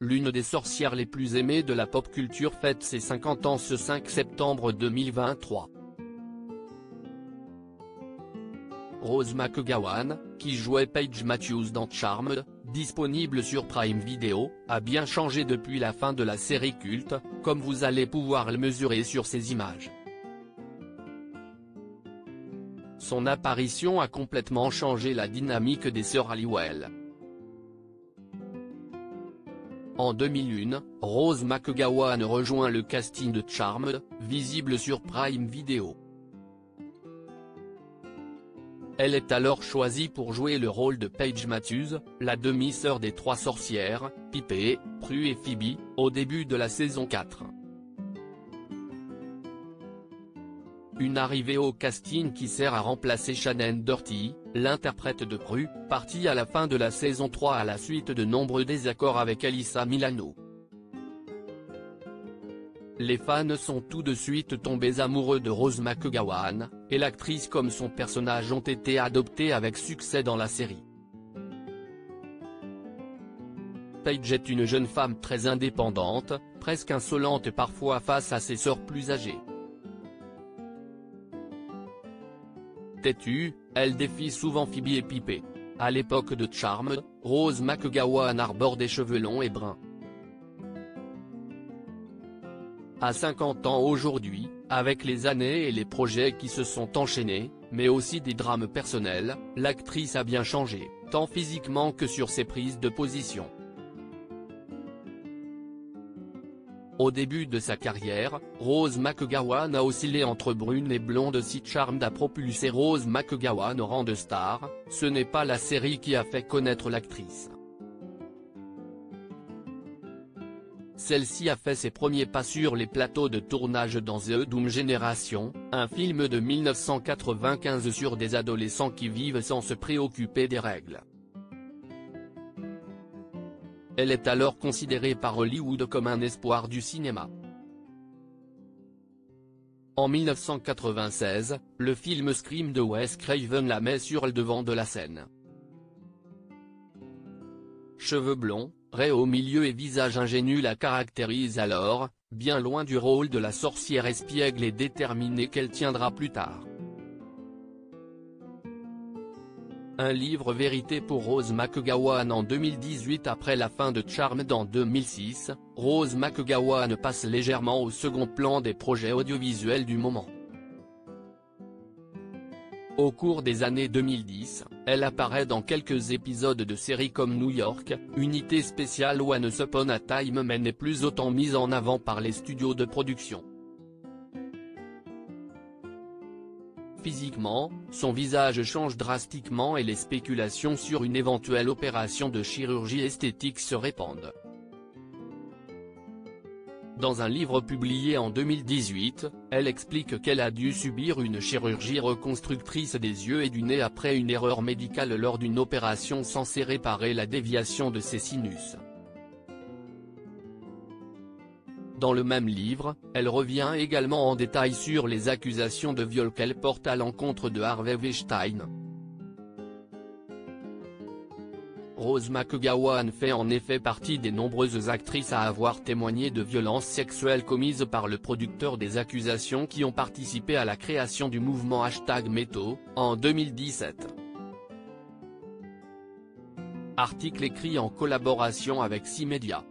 l'une des sorcières les plus aimées de la pop culture fête ses 50 ans ce 5 septembre 2023. Rose McGowan, qui jouait Paige Matthews dans Charmed, disponible sur Prime Video, a bien changé depuis la fin de la série culte, comme vous allez pouvoir le mesurer sur ces images. Son apparition a complètement changé la dynamique des sœurs Halliwell. En 2001, Rose McGowan rejoint le casting de Charmed, visible sur Prime Video. Elle est alors choisie pour jouer le rôle de Paige Matthews, la demi-sœur des trois sorcières, Pippa, Prue et Phoebe, au début de la saison 4. Une arrivée au casting qui sert à remplacer Shannon Doherty, l'interprète de Prue, partie à la fin de la saison 3 à la suite de nombreux désaccords avec Alyssa Milano. Les fans sont tout de suite tombés amoureux de Rose McGowan, et l'actrice comme son personnage ont été adoptés avec succès dans la série. Paige est une jeune femme très indépendante, presque insolente parfois face à ses sœurs plus âgées. Têtue, elle défie souvent Phoebe et Pippa. À l'époque de Charmed, Rose McGowan arbore des cheveux longs et bruns. À 50 ans aujourd'hui, avec les années et les projets qui se sont enchaînés, mais aussi des drames personnels, l'actrice a bien changé, tant physiquement que sur ses prises de position. Au début de sa carrière, Rose McGowan a oscillé entre brune et blonde si Charmed a propulsé Rose McGowan au rang de star, ce n'est pas la série qui a fait connaître l'actrice. Celle-ci a fait ses premiers pas sur les plateaux de tournage dans The Doom Generation, un film de 1995 sur des adolescents qui vivent sans se préoccuper des règles. Elle est alors considérée par Hollywood comme un espoir du cinéma. En 1996, le film Scream de Wes Craven la met sur le devant de la scène. Cheveux blonds, raies au milieu et visage ingénu la caractérisent alors, bien loin du rôle de la sorcière espiègle et déterminée qu'elle tiendra plus tard. Un livre vérité pour Rose McGowan en 2018. Après la fin de Charmed en 2006, Rose McGowan passe légèrement au second plan des projets audiovisuels du moment. Au cours des années 2010, elle apparaît dans quelques épisodes de séries comme New York, Unité spéciale ou Once Upon a Time, mais n'est plus autant mise en avant par les studios de production. Physiquement, son visage change drastiquement et les spéculations sur une éventuelle opération de chirurgie esthétique se répandent. Dans un livre publié en 2018, elle explique qu'elle a dû subir une chirurgie reconstructrice des yeux et du nez après une erreur médicale lors d'une opération censée réparer la déviation de ses sinus. Dans le même livre, elle revient également en détail sur les accusations de viol qu'elle porte à l'encontre de Harvey Weinstein. Rose McGowan fait en effet partie des nombreuses actrices à avoir témoigné de violences sexuelles commises par le producteur des accusations qui ont participé à la création du mouvement #MeToo, en 2017. Article écrit en collaboration avec 6 médias.